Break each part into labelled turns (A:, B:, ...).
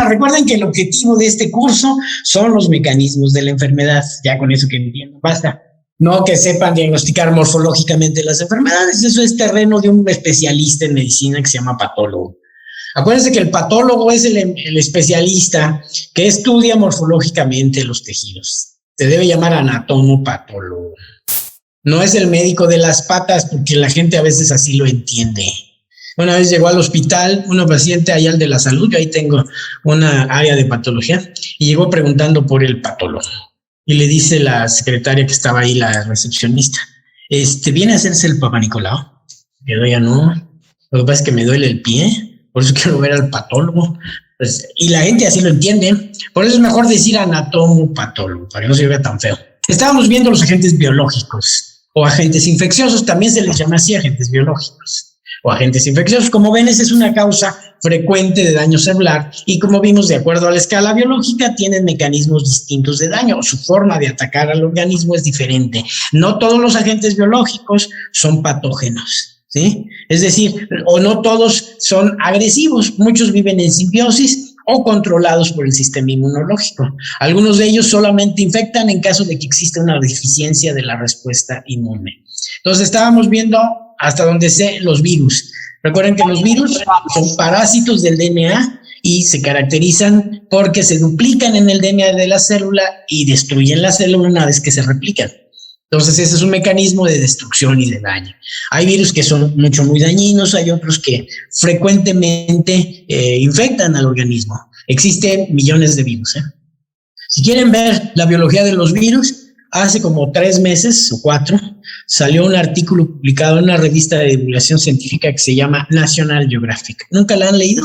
A: Recuerden que el objetivo de este curso son los mecanismos de la enfermedad. Ya con eso que entiendo, basta. No que sepan diagnosticar morfológicamente las enfermedades. Eso es terreno de un especialista en medicina que se llama patólogo. Acuérdense que el patólogo es el especialista que estudia morfológicamente los tejidos. Se debe llamar anatomopatólogo. No es el médico de las patas, porque la gente a veces así lo entiende. Una vez llegó al hospital una paciente allá al de la salud, yo ahí tengo una área de patología, y llegó preguntando por el patólogo. Y le dice la secretaria que estaba ahí, la recepcionista, ¿viene a hacerse el Papá Nicolau? Quedó ya no, lo que pasa es que me duele el pie, por eso quiero ver al patólogo. Pues, y la gente así lo entiende, por eso es mejor decir anatomopatólogo, para que no se vea tan feo. Estábamos viendo los agentes biológicos o agentes infecciosos, también se les llama así agentes biológicos o agentes infecciosos. Como ven, esa es una causa frecuente de daño celular y como vimos, de acuerdo a la escala biológica, tienen mecanismos distintos de daño. Su forma de atacar al organismo es diferente. No todos los agentes biológicos son patógenos, ¿sí? Es decir, o no todos son agresivos. Muchos viven en simbiosis o controlados por el sistema inmunológico. Algunos de ellos solamente infectan en caso de que exista una deficiencia de la respuesta inmune. Entonces, estábamos viendo hasta donde sé los virus. Recuerden que los virus son parásitos del DNA y se caracterizan porque se duplican en el DNA de la célula y destruyen la célula una vez que se replican. Entonces, ese es un mecanismo de destrucción y de daño. Hay virus que son muy dañinos, hay otros que frecuentemente infectan al organismo. Existen millones de virus. Si quieren ver la biología de los virus, hace como 3 meses o 4 salió un artículo publicado en una revista de divulgación científica que se llama National Geographic. ¿Nunca la han leído?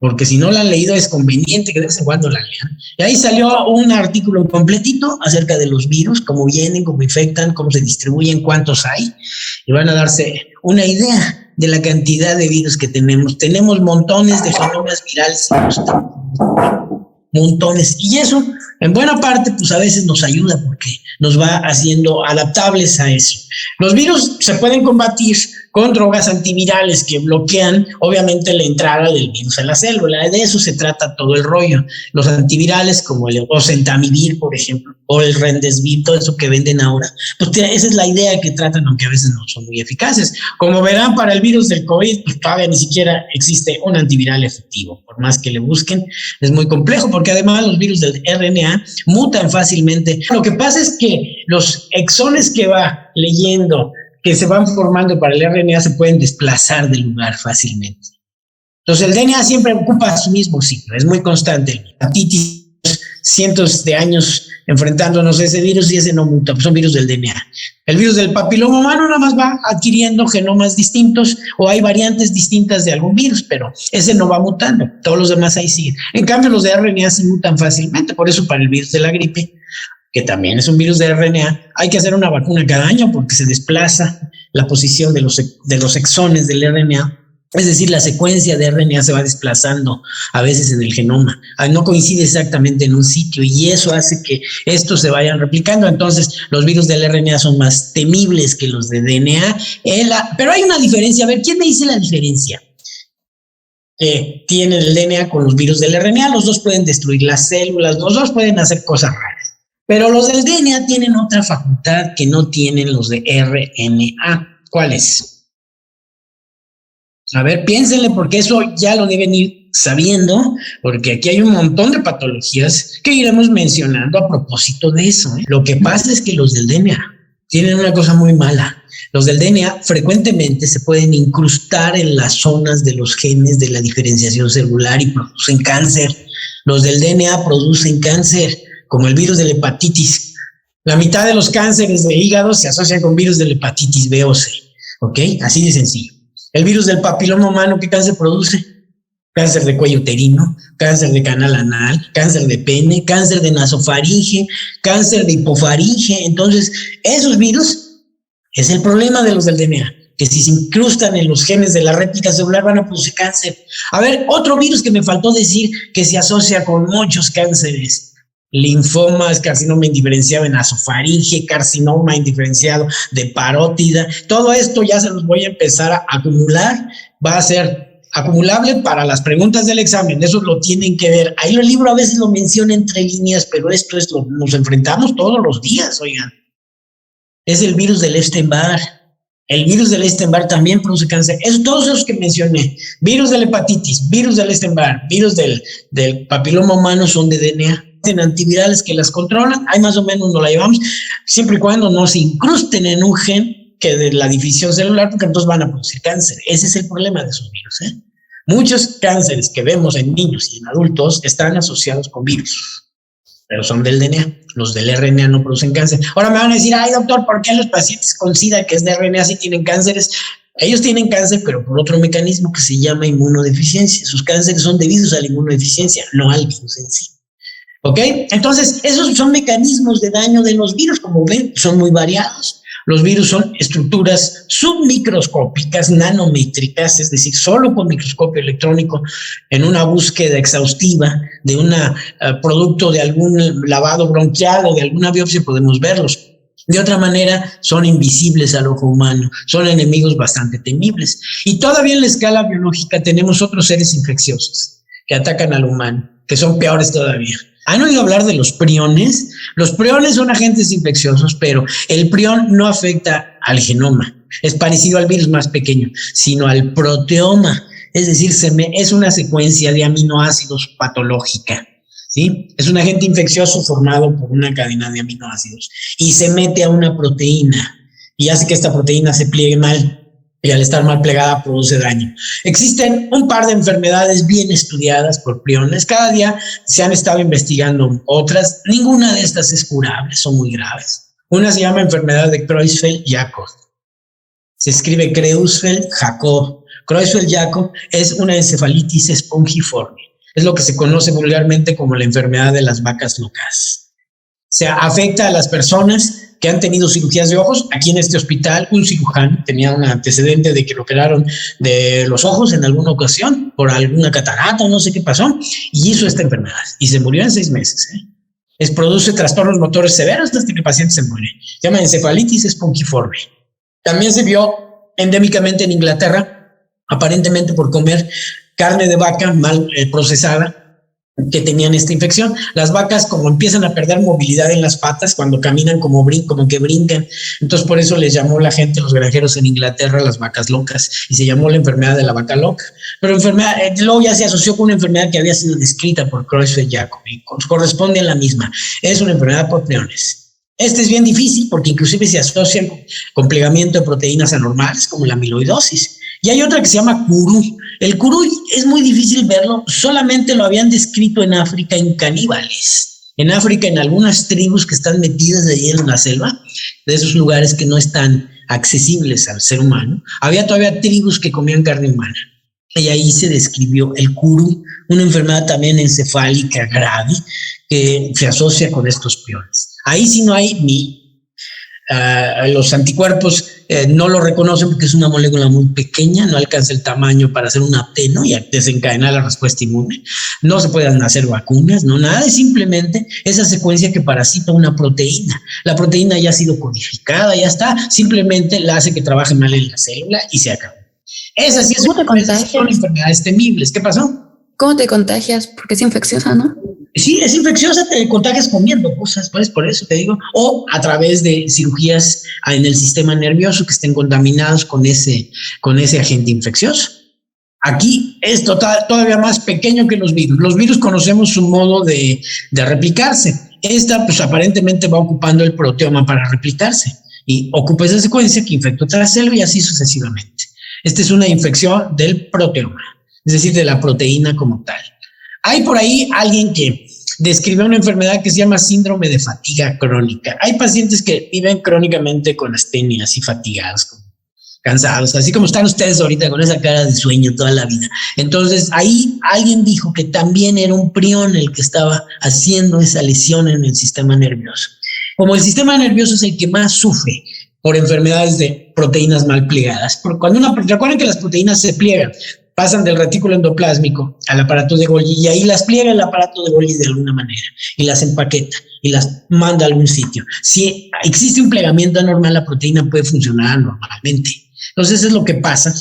A: Porque si no la han leído es conveniente que de vez en cuando la lean. Y ahí salió un artículo completito acerca de los virus, cómo vienen, cómo infectan, cómo se distribuyen, cuántos hay. Y van a darse una idea de la cantidad de virus que tenemos. Tenemos montones de genomas virales. Montones. Y eso, en buena parte, pues a veces nos ayuda porque nos va haciendo adaptables a eso. Los virus se pueden combatir con drogas antivirales que bloquean, obviamente, la entrada del virus a la célula. De eso se trata todo el rollo. Los antivirales, como el oseltamivir, por ejemplo, o el Remdesivir, todo eso que venden ahora, pues esa es la idea que tratan, aunque a veces no son muy eficaces. Como verán, para el virus del COVID, pues todavía ni siquiera existe un antiviral efectivo. Por más que le busquen, es muy complejo, porque además los virus del RNA mutan fácilmente. Lo que pasa es que los exones que va leyendo, que se van formando para el RNA, se pueden desplazar del lugar fácilmente. Entonces el DNA siempre ocupa su mismo ciclo, es muy constante. La hepatitis, cientos de años enfrentándonos a ese virus y ese no muta, pues son virus del DNA. El virus del papiloma humano nada más va adquiriendo genomas distintos o hay variantes distintas de algún virus, pero ese no va mutando, todos los demás ahí siguen. En cambio los de RNA sí mutan fácilmente, por eso para el virus de la gripe, que también es un virus de RNA, hay que hacer una vacuna cada año porque se desplaza la posición de los exones del RNA. Es decir, la secuencia de RNA se va desplazando a veces en el genoma. No coincide exactamente en un sitio y eso hace que estos se vayan replicando. Entonces, los virus del RNA son más temibles que los de DNA. Pero hay una diferencia. A ver, ¿quién me dice la diferencia? Tienen el DNA con los virus del RNA. Los dos pueden destruir las células, los dos pueden hacer cosas raras. Pero los del DNA tienen otra facultad que no tienen los de RNA. ¿Cuál es? A ver, piénsenle, porque eso ya lo deben ir sabiendo, porque aquí hay un montón de patologías que iremos mencionando a propósito de eso. Lo que pasa es que los del DNA tienen una cosa muy mala. Los del DNA frecuentemente se pueden incrustar en las zonas de los genes de la diferenciación celular y producen cáncer. Los del DNA producen cáncer, como el virus de la hepatitis. La mitad de los cánceres de hígado se asocian con virus de la hepatitis B o C. ¿Ok? Así de sencillo. El virus del papiloma humano, ¿qué cáncer produce? Cáncer de cuello uterino, cáncer de canal anal, cáncer de pene, cáncer de nasofaringe, cáncer de hipofaringe. Entonces, esos virus es el problema de los del DNA, que si se incrustan en los genes de la réplica celular van a producir cáncer. A ver, otro virus que me faltó decir que se asocia con muchos cánceres. Linfomas, carcinoma indiferenciado de nasofaringe, carcinoma indiferenciado de parótida. Todo esto ya se los voy a empezar a acumular. Va a ser acumulable para las preguntas del examen, eso lo tienen que ver. Ahí el libro a veces lo menciona entre líneas, pero esto es nos enfrentamos todos los días, oigan. Es el virus del Epstein-Barr. El virus del Epstein-Barr también produce cáncer. Todos esos que mencioné, virus de la hepatitis, virus del Epstein-Barr, virus del papiloma humano son de DNA. En antivirales que las controlan, ahí más o menos nos la llevamos, siempre y cuando no se incrusten en un gen que de la división celular, porque entonces van a producir cáncer. Ese es el problema de esos virus, ¿eh? Muchos cánceres que vemos en niños y en adultos están asociados con virus, pero son del DNA. Los del RNA no producen cáncer. Ahora me van a decir, ay, doctor, ¿por qué los pacientes con SIDA, que es de RNA, sí tienen cánceres? Ellos tienen cáncer, pero por otro mecanismo que se llama inmunodeficiencia. Sus cánceres son debidos a la inmunodeficiencia, no al virus en sí. ¿Ok? Entonces, esos son mecanismos de daño de los virus, como ven, son muy variados. Los virus son estructuras submicroscópicas, nanométricas, es decir, solo con microscopio electrónico, en una búsqueda exhaustiva de un producto de algún lavado bronquial o de alguna biopsia podemos verlos. De otra manera, son invisibles al ojo humano, son enemigos bastante temibles. Y todavía en la escala biológica tenemos otros seres infecciosos que atacan al humano, que son peores todavía. ¿Han oído hablar de los priones? Los priones son agentes infecciosos, pero el prión no afecta al genoma. Es parecido al virus más pequeño, sino al proteoma. Es decir, es una secuencia de aminoácidos patológica, ¿sí? Es un agente infeccioso formado por una cadena de aminoácidos y se mete a una proteína y hace que esta proteína se pliegue mal. Y al estar mal plegada produce daño. Existen un par de enfermedades bien estudiadas por priones. Cada día se han estado investigando otras. Ninguna de estas es curable, son muy graves. Una se llama enfermedad de Creutzfeldt-Jakob. Se escribe Creutzfeldt-Jakob. Creutzfeldt-Jakob es una encefalitis espongiforme. Es lo que se conoce vulgarmente como la enfermedad de las vacas locas. O sea, afecta a las personas que han tenido cirugías de ojos. Aquí en este hospital, un cirujano tenía un antecedente de que lo operaron de los ojos en alguna ocasión por alguna catarata o no sé qué pasó, y hizo esta enfermedad y se murió en 6 meses. Produce trastornos motores severos hasta que el paciente se muere. Se llama encefalitis espongiforme. También se vio endémicamente en Inglaterra, aparentemente por comer carne de vaca mal procesada, que tenían esta infección. Las vacas, como empiezan a perder movilidad en las patas cuando caminan, como que brincan, entonces por eso les llamó la gente, los granjeros en Inglaterra, las vacas locas, y se llamó la enfermedad de la vaca loca. Pero luego ya se asoció con una enfermedad que había sido descrita por Creutzfeldt-Jakob y corresponde a la misma. Es una enfermedad por priones. Este es bien difícil porque inclusive se asocian con plegamiento de proteínas anormales como la amiloidosis. Y hay otra que se llama curú. El curú es muy difícil verlo, solamente lo habían descrito en África en caníbales. En África, en algunas tribus que están metidas allí en la selva, de esos lugares que no están accesibles al ser humano, había todavía tribus que comían carne humana. Y ahí se describió el curú, una enfermedad también encefálica grave que se asocia con estos priones. Ahí sí no hay ni los anticuerpos no lo reconocen porque es una molécula muy pequeña, no alcanza el tamaño para hacer un apteno y desencadenar la respuesta inmune. No se pueden hacer vacunas, no nada, es simplemente esa secuencia que parasita una proteína. La proteína ya ha sido codificada, ya está, simplemente la hace que trabaje mal en la célula y se acabó. Esa sí son enfermedades temibles. ¿Qué pasó?
B: ¿Cómo te contagias? Porque es infecciosa, ¿no?
A: Sí, es infecciosa, te contagias comiendo cosas, pues por eso te digo, o a través de cirugías en el sistema nervioso que estén contaminados con ese agente infeccioso. Aquí es todavía más pequeño que los virus. Los virus conocemos su modo de replicarse. Esta, pues aparentemente va ocupando el proteoma para replicarse y ocupa esa secuencia que infecta otra célula y así sucesivamente. Esta es una infección del proteoma, es decir, de la proteína como tal. Hay por ahí alguien que describe una enfermedad que se llama síndrome de fatiga crónica. Hay pacientes que viven crónicamente con astenia, así fatigados, cansados, así como están ustedes ahorita con esa cara de sueño toda la vida. Entonces ahí alguien dijo que también era un prión el que estaba haciendo esa lesión en el sistema nervioso. Como el sistema nervioso es el que más sufre por enfermedades de proteínas mal plegadas, porque recuerden que las proteínas se pliegan, pasan del retículo endoplásmico al aparato de Golgi y ahí las pliega el aparato de Golgi de alguna manera y las empaqueta y las manda a algún sitio. Si existe un plegamiento anormal, la proteína puede funcionar normalmente. Entonces, eso es lo que pasa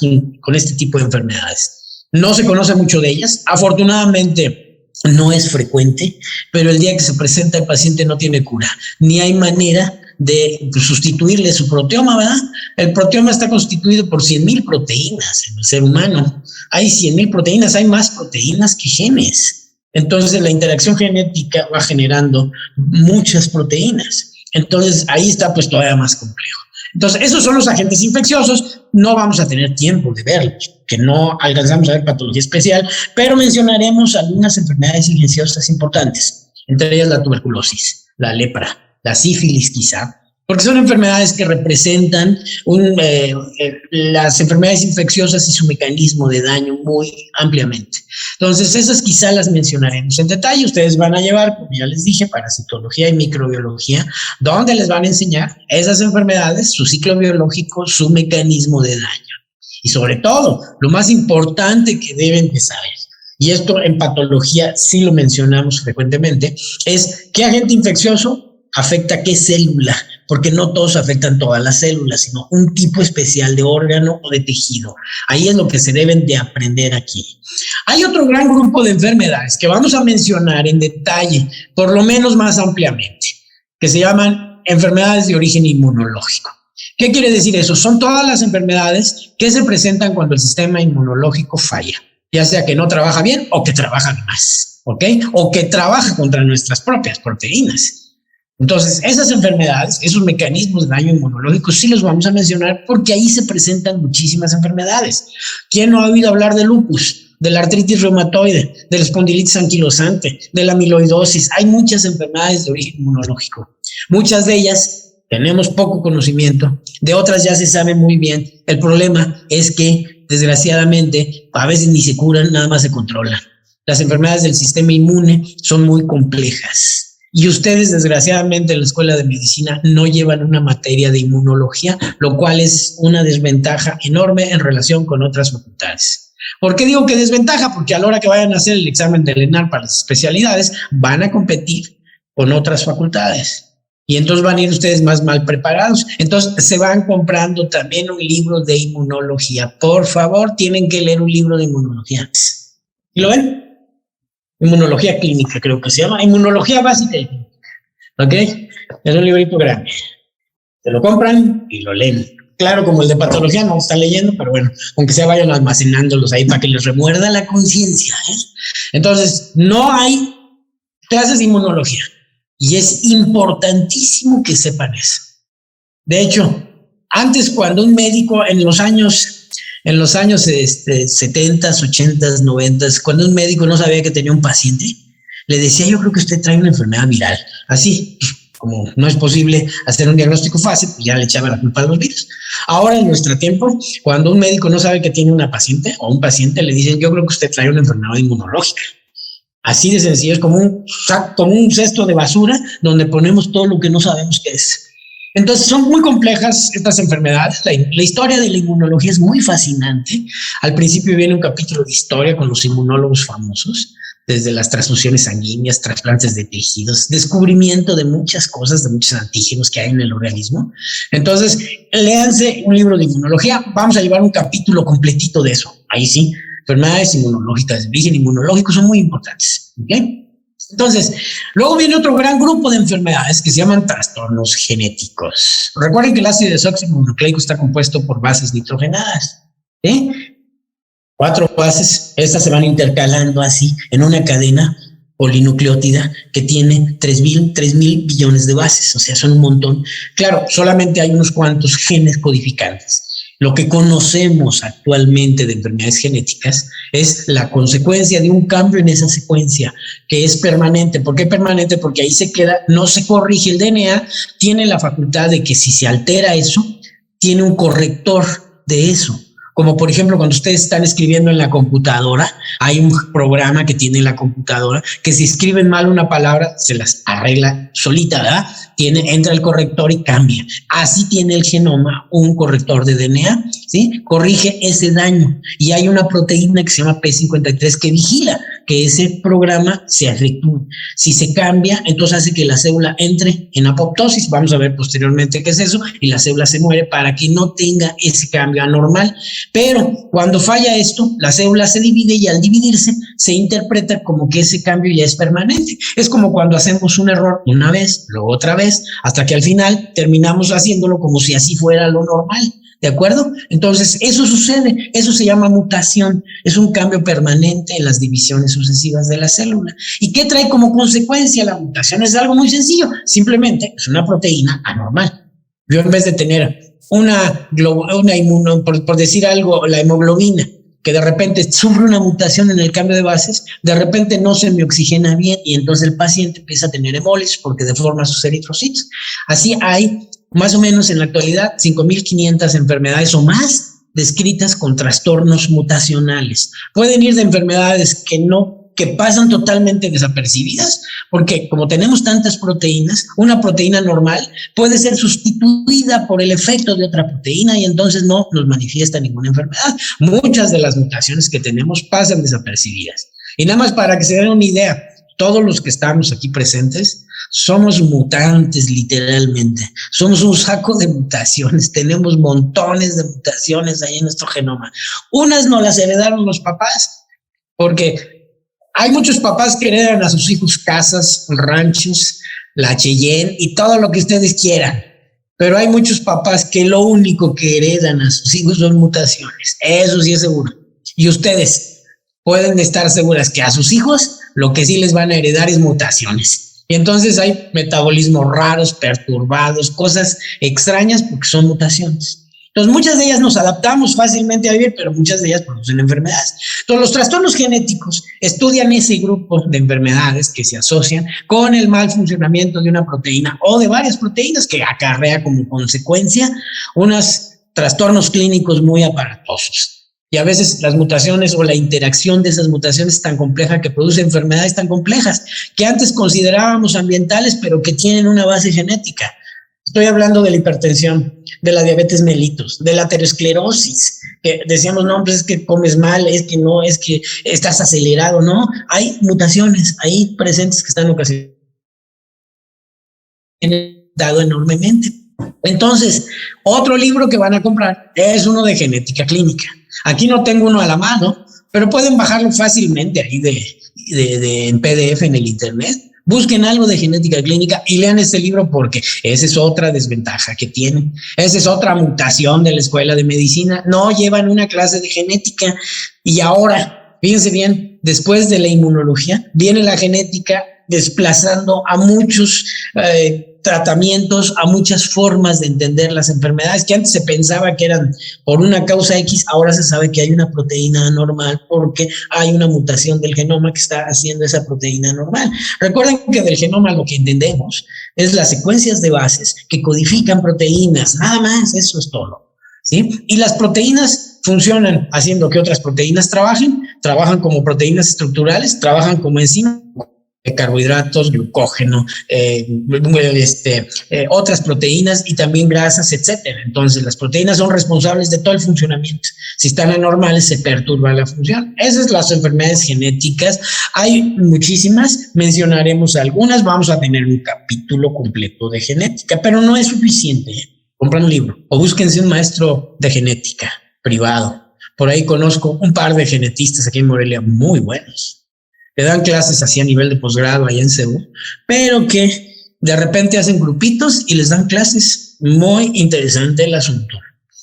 A: con este tipo de enfermedades. No se conoce mucho de ellas. Afortunadamente no es frecuente, pero el día que se presenta el paciente no tiene cura, ni hay manera de sustituirle su proteoma, ¿verdad? El proteoma está constituido por 100,000 proteínas en el ser humano. Hay 100,000 proteínas, hay más proteínas que genes. Entonces la interacción genética va generando muchas proteínas. Entonces ahí está pues todavía más complejo. Entonces esos son los agentes infecciosos. No vamos a tener tiempo de verlos, que no alcanzamos a ver patología especial, pero mencionaremos algunas enfermedades infecciosas importantes, entre ellas la tuberculosis, la lepra, la sífilis quizá, porque son enfermedades que representan las enfermedades infecciosas y su mecanismo de daño muy ampliamente. Entonces, esas quizá las mencionaremos en detalle. Ustedes van a llevar, como ya les dije, parasitología y microbiología, donde les van a enseñar esas enfermedades, su ciclo biológico, su mecanismo de daño. Y sobre todo, lo más importante que deben de saber, y esto en patología sí lo mencionamos frecuentemente, es qué agente infeccioso afecta a qué célula, porque no todos afectan todas las células, sino un tipo especial de órgano o de tejido. Ahí es lo que se deben de aprender aquí. Hay otro gran grupo de enfermedades que vamos a mencionar en detalle, por lo menos más ampliamente, que se llaman enfermedades de origen inmunológico. ¿Qué quiere decir eso? Son todas las enfermedades que se presentan cuando el sistema inmunológico falla, ya sea que no trabaja bien o que trabaja de más, ¿ok? O que trabaja contra nuestras propias proteínas. Entonces, esas enfermedades, esos mecanismos de daño inmunológico, sí los vamos a mencionar porque ahí se presentan muchísimas enfermedades. ¿Quién no ha oído hablar del lupus, de la artritis reumatoide, de la espondilitis anquilosante, de la amiloidosis? Hay muchas enfermedades de origen inmunológico. Muchas de ellas tenemos poco conocimiento, de otras ya se sabe muy bien. El problema es que, desgraciadamente, a veces ni se curan, nada más se controlan. Las enfermedades del sistema inmune son muy complejas. Y ustedes, desgraciadamente, en la escuela de medicina no llevan una materia de inmunología, lo cual es una desventaja enorme en relación con otras facultades. ¿Por qué digo que desventaja? Porque a la hora que vayan a hacer el examen del ENAR para las especialidades, van a competir con otras facultades. Y entonces van a ir ustedes más mal preparados. Entonces se van comprando también un libro de inmunología. Por favor, tienen que leer un libro de inmunología. ¿Y lo ven? Inmunología clínica, creo que se llama. Inmunología básica y clínica. ¿Ok? Es un librito grande. Se lo compran y lo leen. Claro, como el de patología no están leyendo, pero bueno, aunque sea vayan almacenándolos ahí para que les remuerda la conciencia. Entonces, no hay clases de inmunología. Y es importantísimo que sepan eso. De hecho, antes cuando un médico en los años 70s, 80s, 90s, cuando un médico no sabía que tenía un paciente, le decía, yo creo que usted trae una enfermedad viral. Así, como no es posible hacer un diagnóstico fácil, pues ya le echaba la culpa a los virus. Ahora, en nuestro tiempo, cuando un médico no sabe que tiene una paciente o un paciente, le dicen, yo creo que usted trae una enfermedad inmunológica. Así de sencillo, es como un cesto de basura donde ponemos todo lo que no sabemos qué es. Entonces son muy complejas estas enfermedades. La historia de la inmunología es muy fascinante. Al principio viene un capítulo de historia con los inmunólogos famosos, desde las transfusiones sanguíneas, trasplantes de tejidos, descubrimiento de muchas cosas, de muchos antígenos que hay en el organismo. Entonces, léanse un libro de inmunología. Vamos a llevar un capítulo completito de eso. Ahí sí, enfermedades inmunológicas de origen inmunológico son muy importantes. ¿Ok? Entonces, luego viene otro gran grupo de enfermedades que se llaman trastornos genéticos. Recuerden que el ácido desoxirribonucleico está compuesto por bases nitrogenadas. 4 bases, estas se van intercalando así en una cadena polinucleótida que tiene 3,000 billones de bases, o sea, son un montón. Claro, solamente hay unos cuantos genes codificantes. Lo que conocemos actualmente de enfermedades genéticas es la consecuencia de un cambio en esa secuencia que es permanente. ¿Por qué permanente? Porque ahí se queda, no se corrige. El DNA tiene la facultad de que si se altera eso, tiene un corrector de eso. Como por ejemplo, cuando ustedes están escribiendo en la computadora, hay un programa que tiene la computadora que si escriben mal una palabra, se las arregla solita, ¿verdad? Entra el corrector y cambia. Así tiene el genoma un corrector de DNA, ¿sí? Corrige ese daño. Y hay una proteína que se llama P53 que vigila que ese programa se efectúe. Si se cambia, entonces hace que la célula entre en apoptosis, vamos a ver posteriormente qué es eso, y la célula se muere para que no tenga ese cambio anormal. Pero cuando falla esto, la célula se divide y al dividirse se interpreta como que ese cambio ya es permanente. Es como cuando hacemos un error una vez, luego otra vez, hasta que al final terminamos haciéndolo como si así fuera lo normal. ¿De acuerdo? Entonces, eso sucede, eso se llama mutación, es un cambio permanente en las divisiones sucesivas de la célula. ¿Y qué trae como consecuencia la mutación? Es algo muy sencillo, simplemente es una proteína anormal. Yo en vez de tener una por decir algo, la hemoglobina, que de repente sufre una mutación en el cambio de bases, de repente no se me oxigena bien y entonces el paciente empieza a tener hemólisis porque deforma sus eritrocitos. Así hay más o menos en la actualidad 5.500 enfermedades o más descritas con trastornos mutacionales. Pueden ir de enfermedades que pasan totalmente desapercibidas, porque como tenemos tantas proteínas, una proteína normal puede ser sustituida por el efecto de otra proteína y entonces no nos manifiesta ninguna enfermedad. Muchas de las mutaciones que tenemos pasan desapercibidas. Y nada más para que se den una idea, todos los que estamos aquí presentes somos mutantes literalmente, somos un saco de mutaciones, tenemos montones de mutaciones ahí en nuestro genoma. Unas nos las heredaron los papás, porque hay muchos papás que heredan a sus hijos casas, ranchos, la Cheyenne y todo lo que ustedes quieran, pero hay muchos papás que lo único que heredan a sus hijos son mutaciones, eso sí es seguro. Y ustedes pueden estar seguras que a sus hijos lo que sí les van a heredar es mutaciones. Y entonces hay metabolismos raros, perturbados, cosas extrañas porque son mutaciones. Entonces muchas de ellas nos adaptamos fácilmente a vivir, pero muchas de ellas producen enfermedades. Entonces los trastornos genéticos estudian ese grupo de enfermedades que se asocian con el mal funcionamiento de una proteína o de varias proteínas que acarrea como consecuencia unos trastornos clínicos muy aparatosos. Y a veces las mutaciones o la interacción de esas mutaciones es tan compleja que produce enfermedades tan complejas que antes considerábamos ambientales, pero que tienen una base genética. Estoy hablando de la hipertensión, de la diabetes mellitus, de la aterosclerosis, que decíamos, no, pues es que comes mal, es que no, es que estás acelerado, no. Hay mutaciones ahí presentes que están ocasionando dado enormemente. Entonces, otro libro que van a comprar es uno de genética clínica. Aquí no tengo uno a la mano, pero pueden bajarlo fácilmente ahí en PDF en el internet. Busquen algo de genética clínica y lean este libro porque esa es otra desventaja que tienen. Esa es otra mutación de la escuela de medicina. No llevan una clase de genética y ahora, fíjense bien, después de la inmunología, viene la genética desplazando a muchos tratamientos, a muchas formas de entender las enfermedades que antes se pensaba que eran por una causa X, ahora se sabe que hay una proteína anormal porque hay una mutación del genoma que está haciendo esa proteína anormal. Recuerden que del genoma lo que entendemos es las secuencias de bases que codifican proteínas, nada más, eso es todo, ¿sí? Y las proteínas funcionan haciendo que otras proteínas trabajan como proteínas estructurales, trabajan como enzimas, carbohidratos, glucógeno, otras proteínas y también grasas, etcétera. Entonces, las proteínas son responsables de todo el funcionamiento. Si están anormales, se perturba la función. Esas son las enfermedades genéticas. Hay muchísimas, mencionaremos algunas. Vamos a tener un capítulo completo de genética, pero no es suficiente. Compran un libro o búsquense un maestro de genética privado. Por ahí conozco un par de genetistas aquí en Morelia muy buenos. Le dan clases así a nivel de posgrado allá en CEU, pero que de repente hacen grupitos y les dan clases. Muy interesante el asunto.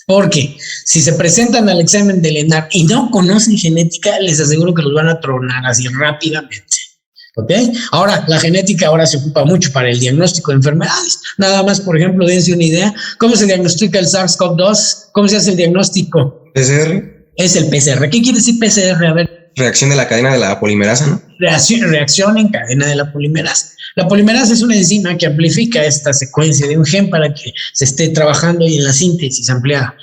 A: Porque si se presentan al examen del ENAR y no conocen genética, les aseguro que los van a tronar así rápidamente. ¿Ok? Ahora, la genética ahora se ocupa mucho para el diagnóstico de enfermedades. Nada más, por ejemplo, dense una idea. ¿Cómo se diagnostica el SARS-CoV-2? ¿Cómo se hace el diagnóstico?
C: PCR.
A: Es el PCR. ¿Qué quiere decir PCR? A ver.
C: Reacción de la cadena de la polimerasa, ¿no?
A: Reacción en cadena de la polimerasa. La polimerasa es una enzima que amplifica esta secuencia de un gen para que se esté trabajando y en la síntesis ampliada.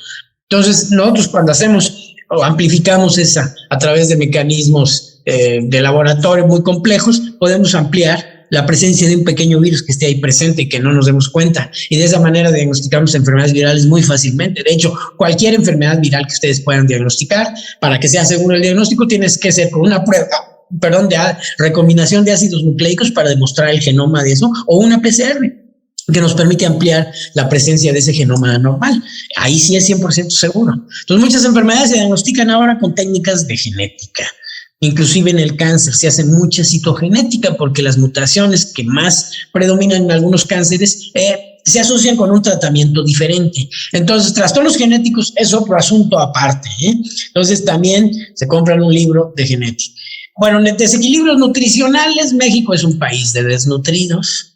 A: Entonces, nosotros cuando hacemos o amplificamos esa a través de mecanismos de laboratorio muy complejos, podemos ampliar la presencia de un pequeño virus que esté ahí presente y que no nos demos cuenta. Y de esa manera diagnosticamos enfermedades virales muy fácilmente. De hecho, cualquier enfermedad viral que ustedes puedan diagnosticar, para que sea seguro el diagnóstico, tienes que ser con una prueba recombinación de ácidos nucleicos para demostrar el genoma de eso, o una PCR que nos permite ampliar la presencia de ese genoma anormal. Ahí sí es 100% seguro. Entonces, muchas enfermedades se diagnostican ahora con técnicas de genética. Inclusive en el cáncer se hace mucha citogenética porque las mutaciones que más predominan en algunos cánceres se asocian con un tratamiento diferente. Entonces, trastornos genéticos es otro asunto aparte, ¿eh? Entonces, también se compran un libro de genética. Bueno, desequilibrios nutricionales. México es un país de desnutridos.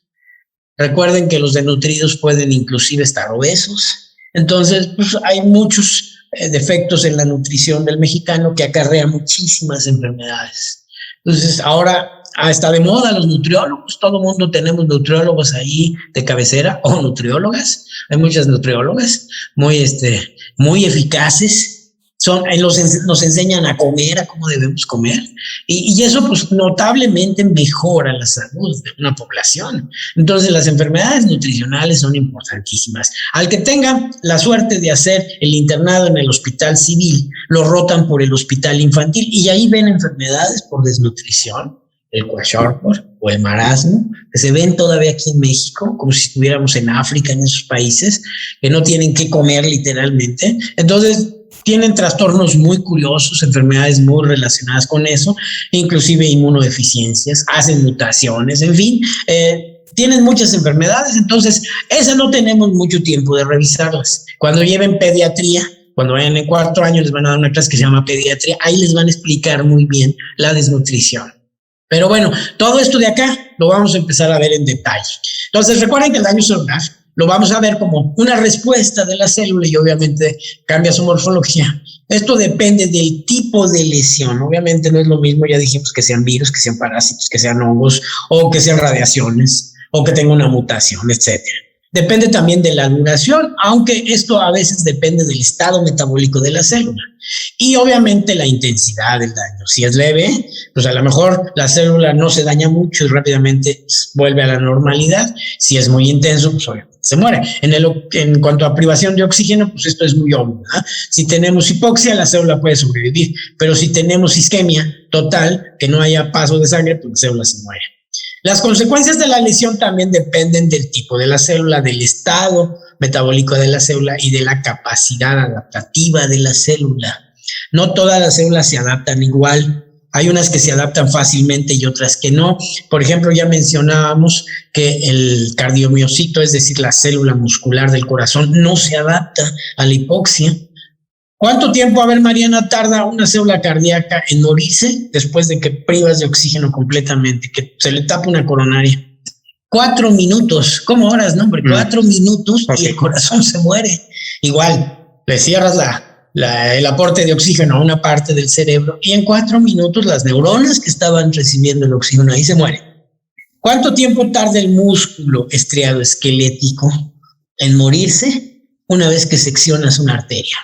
A: Recuerden que los desnutridos pueden inclusive estar obesos. Entonces, pues, hay muchos defectos en la nutrición del mexicano que acarrean muchísimas enfermedades. Entonces, ahora está de moda los nutriólogos. Todo el mundo tenemos nutriólogos ahí de cabecera o nutriólogas. Hay muchas nutriólogas muy eficaces. Nos enseñan a comer, a cómo debemos comer, y eso pues notablemente mejora la salud de una población. Entonces, las enfermedades nutricionales son importantísimas. Al que tenga la suerte de hacer el internado en el hospital civil, lo rotan por el hospital infantil y ahí ven enfermedades por desnutrición, el kwashiorkor o el marasmo, que se ven todavía aquí en México, como si estuviéramos en África, en esos países, que no tienen que comer literalmente. Entonces, tienen trastornos muy curiosos, enfermedades muy relacionadas con eso, inclusive inmunodeficiencias, hacen mutaciones, en fin, tienen muchas enfermedades. Entonces, esas no tenemos mucho tiempo de revisarlas. Cuando lleven pediatría, cuando vayan en 4 años, les van a dar una clase que se llama pediatría, ahí les van a explicar muy bien la desnutrición. Pero bueno, todo esto de acá lo vamos a empezar a ver en detalle. Entonces, recuerden que el daño celular lo vamos a ver como una respuesta de la célula y obviamente cambia su morfología. Esto depende del tipo de lesión. Obviamente no es lo mismo, ya dijimos, que sean virus, que sean parásitos, que sean hongos, o que sean radiaciones, o que tenga una mutación, etcétera. Depende también de la duración, aunque esto a veces depende del estado metabólico de la célula. Y obviamente la intensidad del daño. Si es leve, pues a lo mejor la célula no se daña mucho y rápidamente vuelve a la normalidad. Si es muy intenso, pues obviamente se muere. En cuanto a privación de oxígeno, pues esto es muy obvio, ¿eh? Si tenemos hipoxia, la célula puede sobrevivir, pero si tenemos isquemia total, que no haya paso de sangre, pues la célula se muere. Las consecuencias de la lesión también dependen del tipo de la célula, del estado metabólico de la célula y de la capacidad adaptativa de la célula. No todas las células se adaptan igual. Hay unas que se adaptan fácilmente y otras que no. Por ejemplo, ya mencionábamos que el cardiomiocito, es decir, la célula muscular del corazón, no se adapta a la hipoxia. ¿Cuánto tiempo, a ver, Mariana, tarda una célula cardíaca en morirse después de que privas de oxígeno completamente, que se le tapa una coronaria? 4 minutos, como horas, ¿no, hombre? 4 minutos y el corazón se muere. Igual, le cierras el aporte de oxígeno a una parte del cerebro y en 4 minutos las neuronas que estaban recibiendo el oxígeno ahí se mueren. ¿Cuánto tiempo tarda el músculo estriado esquelético en morirse una vez que seccionas una arteria?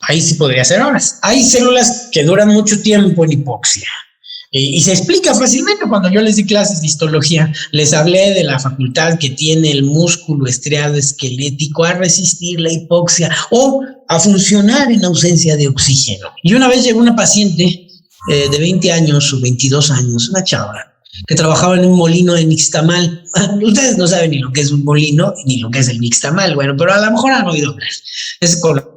A: Ahí sí podría ser horas. Hay células que duran mucho tiempo en hipoxia. Y se explica fácilmente. Cuando yo les di clases de histología, les hablé de la facultad que tiene el músculo estriado esquelético a resistir la hipoxia o a funcionar en ausencia de oxígeno. Y una vez llegó una paciente de 20 años o 22 años, una chava, que trabajaba en un molino de nixtamal. Ustedes no saben ni lo que es un molino ni lo que es el nixtamal. Bueno, pero a lo mejor han oído hablar. Es con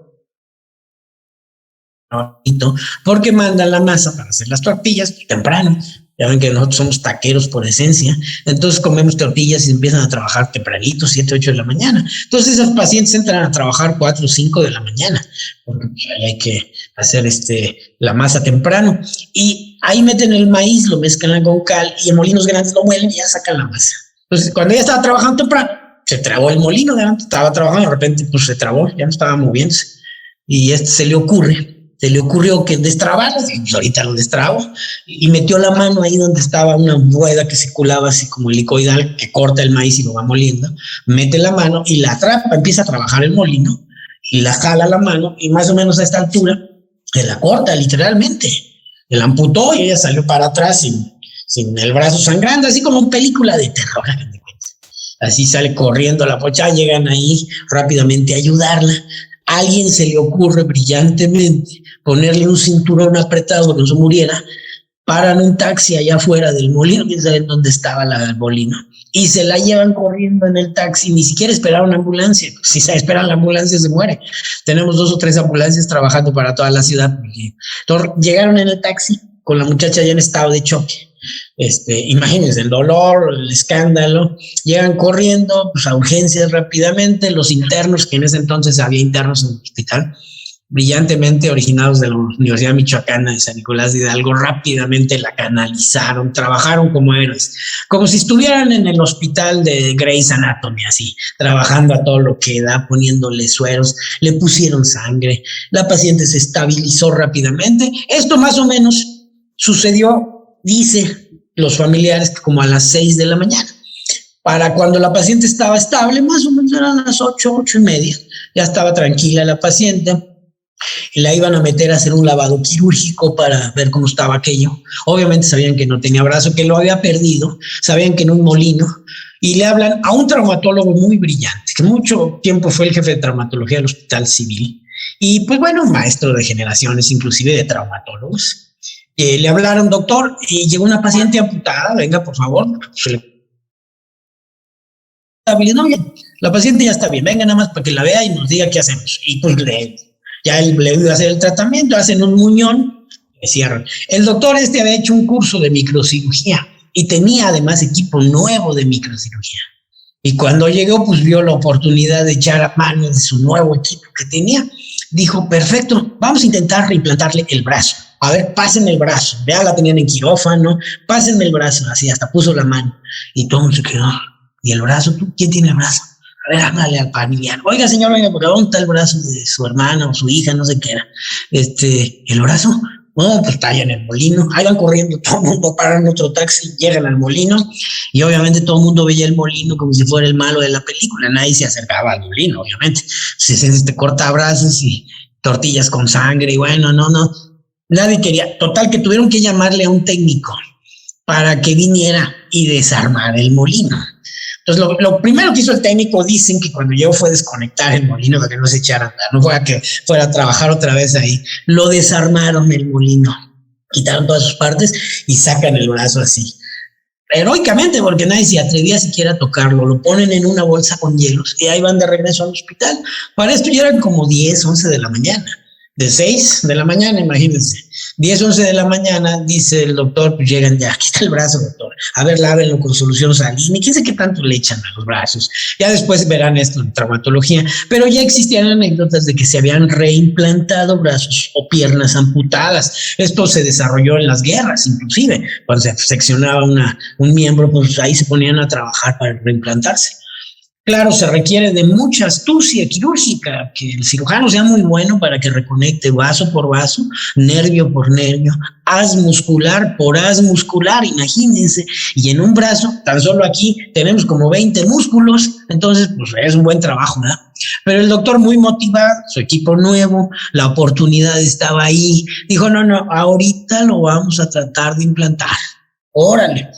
A: porque mandan la masa para hacer las tortillas temprano. Ya ven que nosotros somos taqueros por esencia, entonces comemos tortillas y empiezan a trabajar tempranito, 7, 8 de la mañana. Entonces esos pacientes entran a trabajar 4 o 5 de la mañana, porque hay que hacer la masa temprano. Y ahí meten el maíz, lo mezclan con cal y en molinos grandes lo muelen y ya sacan la masa. Entonces cuando ella estaba trabajando temprano, se trabó el molino de antes, estaba trabajando, de repente pues se trabó, ya no estaba moviéndose. Y se le ocurrió que destrabarlas, y pues ahorita lo destrabo, y metió la mano ahí donde estaba una rueda que circulaba así como helicoidal, que corta el maíz y lo va moliendo, mete la mano y la atrapa, empieza a trabajar el molino, y la jala la mano, y más o menos a esta altura, se la corta literalmente, se la amputó y ella salió para atrás sin el brazo sangrando, así como en película de terror. Así sale corriendo la pocha, llegan ahí rápidamente a ayudarla. A alguien se le ocurre brillantemente ponerle un cinturón apretado que no se muriera paran un taxi allá afuera del molino, quién sabe dónde estaba el molino, y se la llevan corriendo en el taxi, ni siquiera esperaron ambulancia. Si se espera la ambulancia se muere. Tenemos 2 o 3 ambulancias trabajando para toda la ciudad. Entonces, llegaron en el taxi con la muchacha ya en estado de choque. Imagínense el dolor, el escándalo, llegan corriendo pues, a urgencias rápidamente. Los internos, que en ese entonces había internos en el hospital, brillantemente originados de la Universidad Michoacana de San Nicolás de Hidalgo, rápidamente la canalizaron, trabajaron como héroes, como si estuvieran en el hospital de Grey's Anatomy, así, trabajando a todo lo que da, poniéndole sueros, le pusieron sangre, la paciente se estabilizó rápidamente. Esto más o menos sucedió, dice los familiares, que como a las 6 de la mañana. Para cuando la paciente estaba estable, más o menos eran las 8:30, ya estaba tranquila la paciente. Y la iban a meter a hacer un lavado quirúrgico para ver cómo estaba aquello. Obviamente sabían que no tenía brazo, que lo había perdido, sabían que en un molino, y le hablan a un traumatólogo muy brillante, que mucho tiempo fue el jefe de traumatología del Hospital Civil, y pues bueno, maestro de generaciones, inclusive de traumatólogos. Le hablaron, doctor, y llegó una paciente amputada, venga por favor. No, la paciente ya está bien, venga nada más para que la vea y nos diga qué hacemos. Y pues ya le iba a hacer el tratamiento, hacen un muñón, le cierran. El doctor había hecho un curso de microcirugía y tenía además equipo nuevo de microcirugía. Y cuando llegó, pues vio la oportunidad de echar a mano de su nuevo equipo que tenía. Dijo, perfecto, vamos a intentar reimplantarle el brazo. A ver, pásenme el brazo. Ya la tenían en quirófano, pásenme el brazo. Así, hasta puso la mano. Y todo el mundo se quedó. ¿Y el brazo? ¿Tú? ¿Quién tiene el brazo? A ver, háblale al familiar. Oiga, señor, venga, porque ¿dónde está el brazo de su hermana o su hija? No sé qué era. ¿El brazo? No, pues está allá en el molino. Ahí van corriendo, todo el mundo paran otro taxi, llegan al molino, y obviamente todo el mundo veía el molino como si fuera el malo de la película. Nadie se acercaba al molino, obviamente. Se corta brazos y tortillas con sangre, y bueno, no. Nadie quería. Total, que tuvieron que llamarle a un técnico para que viniera y desarmara el molino. Entonces, lo primero que hizo el técnico, dicen que cuando llegó fue desconectar el molino para que no se echara a andar, no fue a que fuera a trabajar otra vez ahí. Lo desarmaron el molino, quitaron todas sus partes y sacan el brazo así. Heroicamente, porque nadie se atrevía siquiera a tocarlo. Lo ponen en una bolsa con hielos y ahí van de regreso al hospital. Para esto ya eran como 10, 11 de la mañana. De 6 de la mañana, imagínense. 10, 11 de la mañana, dice el doctor, pues llegan ya, aquí está el brazo, doctor. A ver, lávenlo con solución salina. ¿Quién sabe qué tanto le echan a los brazos? Ya después verán esto en traumatología. Pero ya existían anécdotas de que se habían reimplantado brazos o piernas amputadas. Esto se desarrolló en las guerras, inclusive. Cuando se seccionaba un miembro, pues ahí se ponían a trabajar para reimplantarse. Claro, se requiere de mucha astucia quirúrgica, que el cirujano sea muy bueno para que reconecte vaso por vaso, nervio por nervio, haz muscular por haz muscular, imagínense. Y en un brazo, tan solo aquí, tenemos como 20 músculos, entonces pues es un buen trabajo, ¿verdad? Pero el doctor muy motivado, su equipo nuevo, la oportunidad estaba ahí, dijo, no, ahorita lo vamos a tratar de implantar. Órale.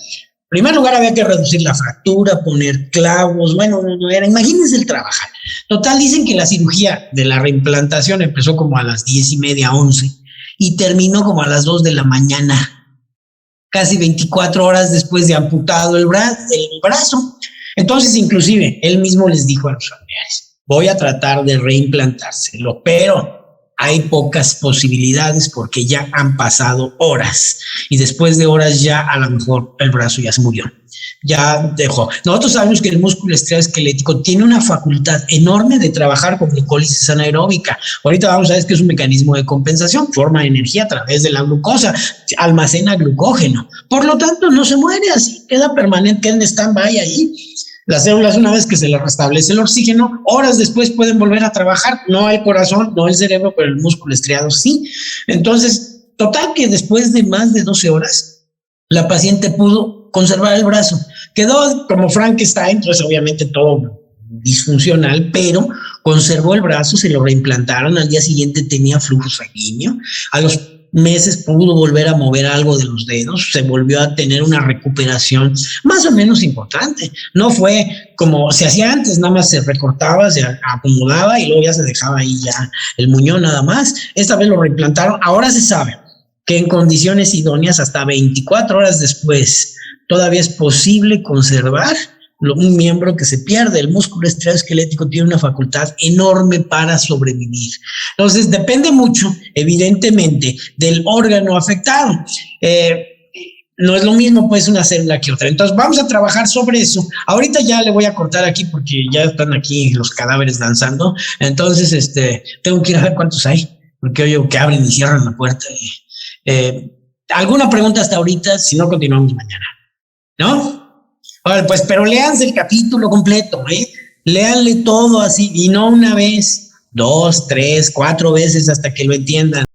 A: En primer lugar, había que reducir la fractura, poner clavos, bueno, no era, imagínense el trabajar. Total, dicen que la cirugía de la reimplantación empezó como a las 10:30, 11, y terminó como a las 2 de la mañana, casi 24 horas después de amputado el brazo. Entonces, inclusive, él mismo les dijo a los familiares, voy a tratar de reimplantárselo, pero hay pocas posibilidades porque ya han pasado horas y después de horas ya a lo mejor el brazo ya se murió, ya dejó. Nosotros sabemos que el músculo estriado-esquelético tiene una facultad enorme de trabajar con glicólisis anaeróbica. Ahorita vamos a ver que es un mecanismo de compensación, forma energía a través de la glucosa, almacena glucógeno. Por lo tanto, no se muere así, queda permanente, queda en stand-by ahí. Las células, una vez que se les restablece el oxígeno, horas después pueden volver a trabajar, no el corazón, no el cerebro, pero el músculo estriado sí. Entonces, total que después de más de 12 horas, la paciente pudo conservar el brazo. Quedó como Frankenstein, entonces obviamente todo disfuncional, pero conservó el brazo, se lo reimplantaron, al día siguiente tenía flujo sanguíneo, a los meses pudo volver a mover algo de los dedos, se volvió a tener una recuperación más o menos importante. No fue como se hacía antes, nada más se recortaba, se acomodaba y luego ya se dejaba ahí ya el muñón nada más. Esta vez lo reimplantaron. Ahora se sabe que en condiciones idóneas, hasta 24 horas después, todavía es posible conservar un miembro que se pierde. El músculo esquelético tiene una facultad enorme para sobrevivir. Entonces, depende mucho, evidentemente, del órgano afectado. No es lo mismo, pues, una célula que otra. Entonces, vamos a trabajar sobre eso. Ahorita ya le voy a cortar aquí porque ya están aquí los cadáveres danzando. Entonces, tengo que ir a ver cuántos hay, porque oye que abren y cierran la puerta. ¿Alguna pregunta hasta ahorita? Si no, continuamos mañana. ¿No? Ahora, pues, pero léanse el capítulo completo, léanle todo así, y no una vez, 2, 3, 4 veces hasta que lo entiendan.